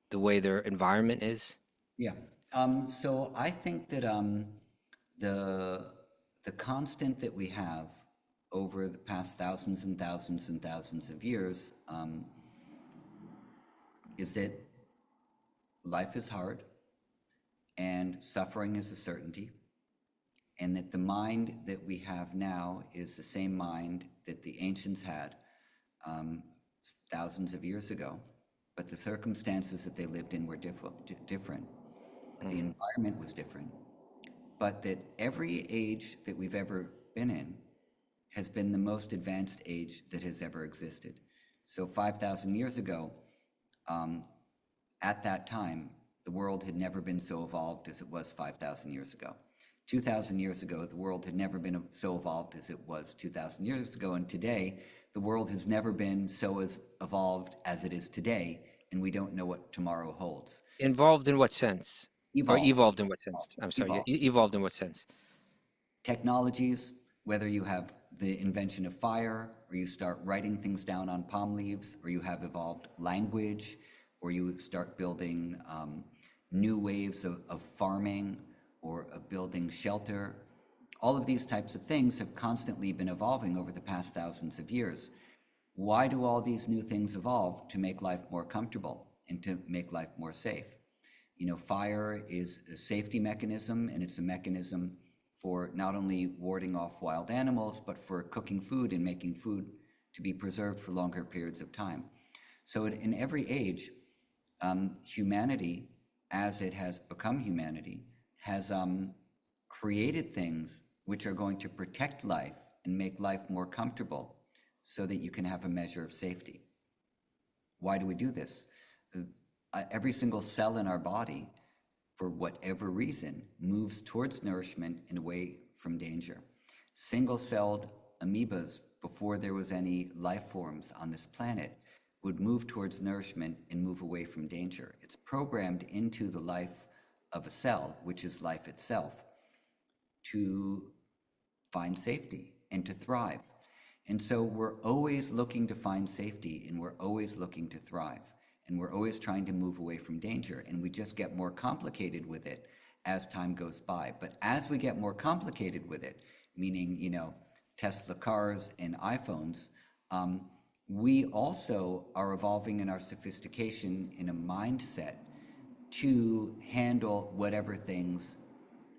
Speaker 2: the way their environment is?
Speaker 1: Yeah. So I think that the the constant that we have over the past thousands and thousands and thousands of years is that life is hard and suffering is a certainty, and that the mind that we have now is the same mind that the ancients had um, thousands of years ago, but the circumstances that they lived in were different. The
Speaker 2: Mm.
Speaker 1: environment was different, but that every age that we've ever been in has been the most advanced age that has ever existed. So 5,000 years ago, um, at that time, the world had never been so evolved as it was 5,000 years ago. 2,000 years ago, the world had never been so evolved as it was 2,000 years ago. And today, the world has never been so as evolved as it is today, and we don't know what tomorrow holds.
Speaker 2: Involved in what sense? Or
Speaker 1: Evolved,
Speaker 2: evolved in what sense? I'm sorry,
Speaker 1: evolved.
Speaker 2: evolved in what sense?
Speaker 1: Technologies, whether you have the invention of fire, or you start writing things down on palm leaves, or you have evolved language, or you start building new ways of farming, or of building shelter. All of these types of things have constantly been evolving over the past thousands of years. Why do all these new things evolve? To make life more comfortable and to make life more safe. Fire is a safety mechanism, and it's a mechanism for not only warding off wild animals, but for cooking food and making food to be preserved for longer periods of time. So in every age, humanity, as it has become humanity, has created things which are going to protect life and make life more comfortable so that you can have a measure of safety. Why do we do this? Every single cell in our body, for whatever reason, moves towards nourishment and away from danger. Single-celled amoebas, before there was any life forms on this planet, would move towards nourishment and move away from danger. It's programmed into the life of a cell, which is life itself, to find safety and to thrive. And so we're always looking to find safety, and we're always looking to thrive, and we're always trying to move away from danger, and we just get more complicated with it as time goes by. But as we get more complicated with it, meaning, Tesla cars and iPhones, we also are evolving in our sophistication in a mindset to handle whatever things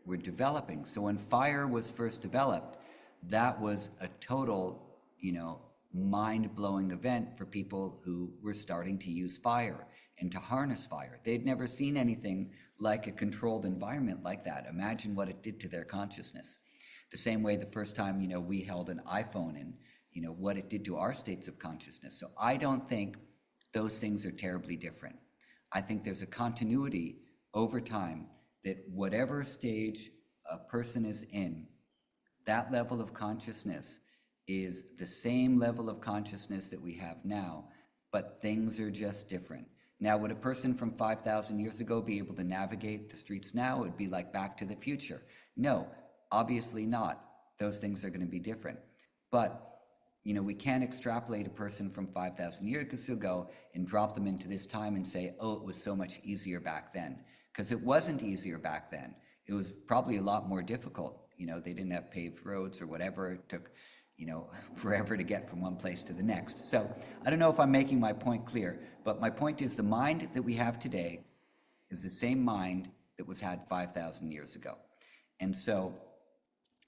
Speaker 1: we're developing. So when fire was first developed, that was a total, mind-blowing event for people who were starting to use fire and to harness fire. They'd never seen anything like a controlled environment like that. Imagine what it did to their consciousness. The same way the first time, we held an iPhone and, what it did to our states of consciousness. So I don't think those things are terribly different. I think there's a continuity over time that whatever stage a person is in, that level of consciousness is the same level of consciousness that we have now, but things are just different. Now, would a person from 5,000 years ago be able to navigate the streets now? It would be like Back to the Future. No, obviously not. Those things are going to be different. But we can't extrapolate a person from 5,000 years ago and drop them into this time and say, oh, it was so much easier back then. Because it wasn't easier back then. It was probably a lot more difficult. They didn't have paved roads or whatever. It took, forever to get from one place to the next. So I don't know if I'm making my point clear, but my point is the mind that we have today is the same mind that was had 5,000 years ago. And so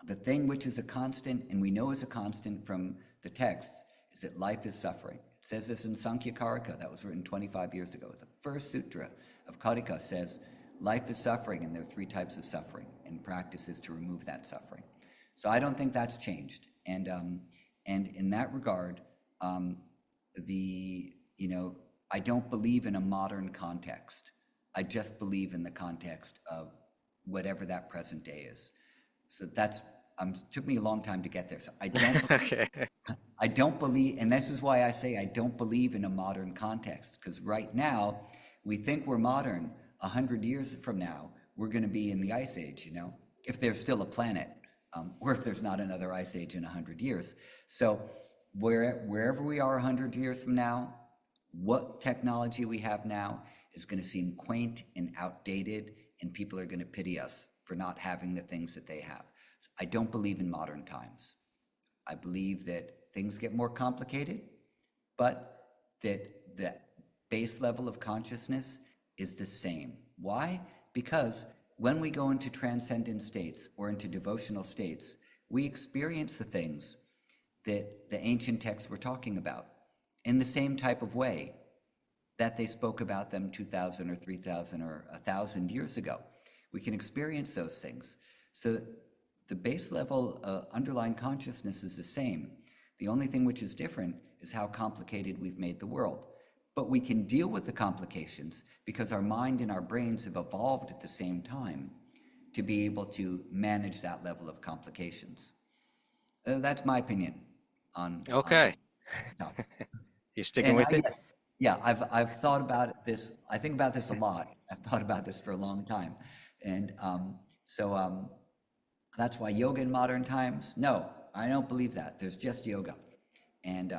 Speaker 1: the thing which is a constant, and we know is a constant from the texts, is that life is suffering. It says this in Sankhya Karika, that was written 25 years ago. The first sutra of Karika says, life is suffering, and there are 3 types of suffering, and practice is to remove that suffering. So I don't think that's changed. And in that regard, I don't believe in a modern context. I just believe in the context of whatever that present day is. So that's took me a long time to get there. So I don't.
Speaker 2: Okay.
Speaker 1: I don't believe, and this is why I say I don't believe in a modern context, because right now we think we're modern. 100 years from now, we're going to be in the ice age. If there's still a planet, or if there's not another ice age in 100 years. So wherever we are 100 years from now, what technology we have now is going to seem quaint and outdated, and people are going to pity us for not having the things that they have. So I don't believe in modern times. I believe that things get more complicated, but that the base level of consciousness is the same. Why? Because when we go into transcendent states or into devotional states, we experience the things that the ancient texts were talking about in the same type of way that they spoke about them 2,000 or 3,000 or 1,000 years ago. We can experience those things. So the base level underlying consciousness is the same. The only thing which is different is how complicated we've made the world. But we can deal with the complications because our mind and our brains have evolved at the same time to be able to manage that level of complications. That's my opinion on
Speaker 2: Okay.
Speaker 1: no.
Speaker 2: You're sticking with it?
Speaker 1: Yeah, I've thought about this. I think about this a lot. I've thought about this for a long time. And so that's why yoga in modern times, no, I don't believe that. There's just yoga. And,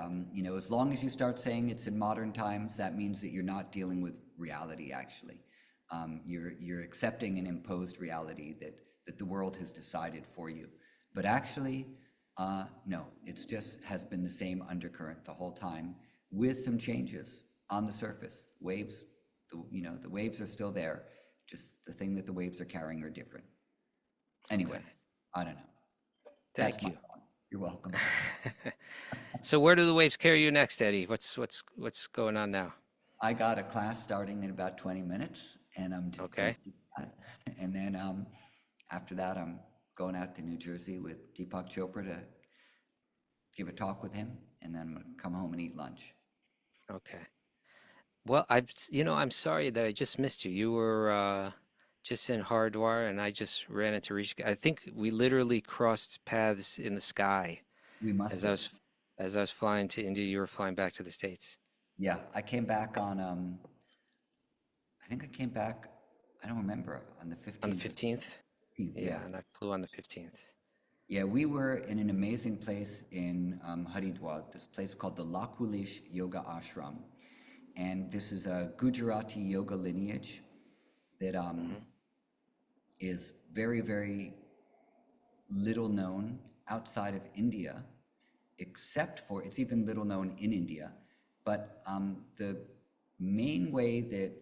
Speaker 1: as long as you start saying it's in modern times, that means that you're not dealing with reality, actually. You're accepting an imposed reality that the world has decided for you. But actually, no, it's just has been the same undercurrent the whole time with some changes on the surface. Waves, the waves are still there. Just the thing that the waves are carrying are different. Anyway,
Speaker 2: Okay.
Speaker 1: I don't know.
Speaker 2: Thank you.
Speaker 1: You're welcome.
Speaker 2: So where do the waves carry you next, Eddie? What's going on now?
Speaker 1: I got a class starting in about 20 minutes, and I'm just
Speaker 2: Okay.
Speaker 1: and then after that, I'm going out to New Jersey with Deepak Chopra to give a talk with him, and then I'm going to come home and eat lunch.
Speaker 2: Okay. Well, I'm sorry that I just missed you. You were just in Hardwar, and I just ran into Rishikesh. I think we literally crossed paths in the sky
Speaker 1: We must.
Speaker 2: as I was flying to India. You were flying back to the States.
Speaker 1: Yeah, I came back on. I think I came back. I don't remember on the 15th.
Speaker 2: On the 15th?
Speaker 1: Yeah.
Speaker 2: And I flew on the 15th.
Speaker 1: Yeah, we were in an amazing place in Haridwar, this place called the Lakulish Yoga Ashram. And this is a Gujarati yoga lineage that is very, very little known outside of India, except for, it's even little known in India. But the main way that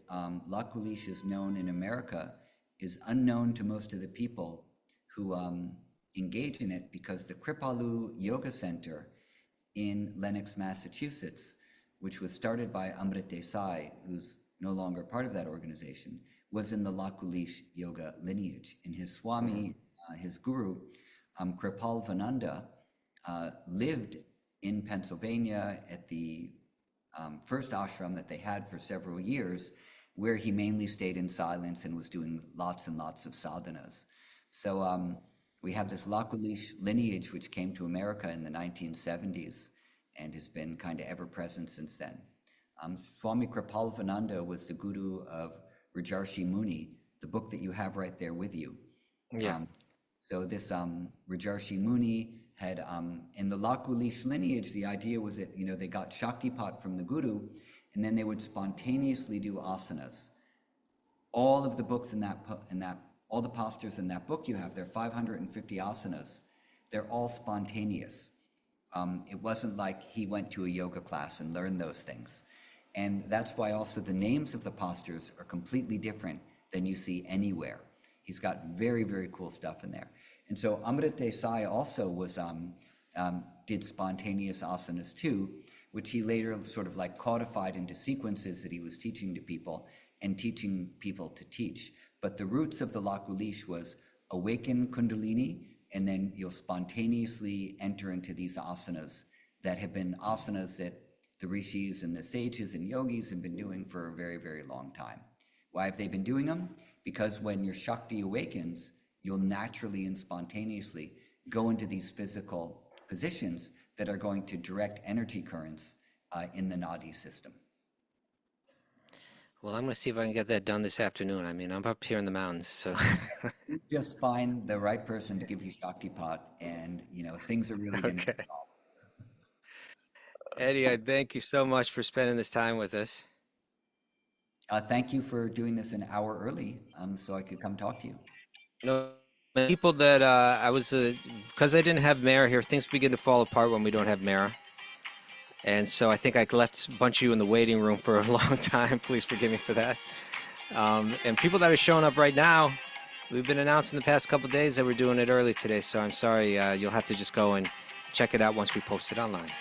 Speaker 1: Lakulish is known in America is unknown to most of the people who engage in it, because the Kripalu Yoga Center in Lenox, Massachusetts, which was started by Amrit Desai, who's no longer part of that organization, was in the Lakulish yoga lineage. And his Swami, his guru, Kripalvananda, lived in Pennsylvania at the first ashram that they had for several years, where he mainly stayed in silence and was doing lots and lots of sadhanas. So we have this Lakulish lineage which came to America in the 1970s and has been kind of ever present since then. Swami Kripalavananda was the guru of Rajarshi Muni, the book that you have right there with you.
Speaker 2: Yeah.
Speaker 1: So this Rajarshi Muni had, in the Lakulish lineage, the idea was that, they got Shaktipat from the guru, and then they would spontaneously do asanas. All of the books all the postures in that book you have, there are 550 asanas. They're all spontaneous. It wasn't like he went to a yoga class and learned those things. And that's why also the names of the postures are completely different than you see anywhere. He's got very, very cool stuff in there. And so Amrit Desai also was did spontaneous asanas too, which he later sort of like codified into sequences that he was teaching to people and teaching people to teach. But the roots of the Lakulish was awaken Kundalini, and then you'll spontaneously enter into these asanas that have been asanas that the rishis and the sages and yogis have been doing for a very, very long time. Why have they been doing them? Because when your Shakti awakens, you'll naturally and spontaneously go into these physical positions that are going to direct energy currents in the Nadi system.
Speaker 2: Well, I'm going to see if I can get that done this afternoon. I mean, I'm up here in the mountains, so.
Speaker 1: Just find the right person to give you Shaktipat, and things are really going to
Speaker 2: Okay. Eddie, I thank you so much for spending this time with us.
Speaker 1: Thank you for doing this an hour early, so I could come talk to you.
Speaker 2: No, people that because I didn't have Mara here, things begin to fall apart when we don't have Mara. And so I think I left a bunch of you in the waiting room for a long time. Please forgive me for that. And people that are showing up right now, we've been announcing the past couple of days that we're doing it early today. So I'm sorry, you'll have to just go and check it out once we post it online.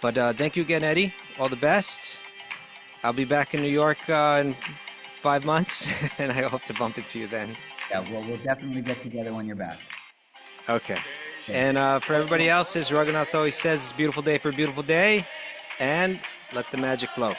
Speaker 2: But thank you again, Eddie. All the best. I'll be back in New York in 5 months, and I hope to bump into you then.
Speaker 1: Yeah, well, we'll definitely get together when you're back.
Speaker 2: Okay. And for everybody else, as Raghunath always says, it's a beautiful day for a beautiful day, and let the magic flow.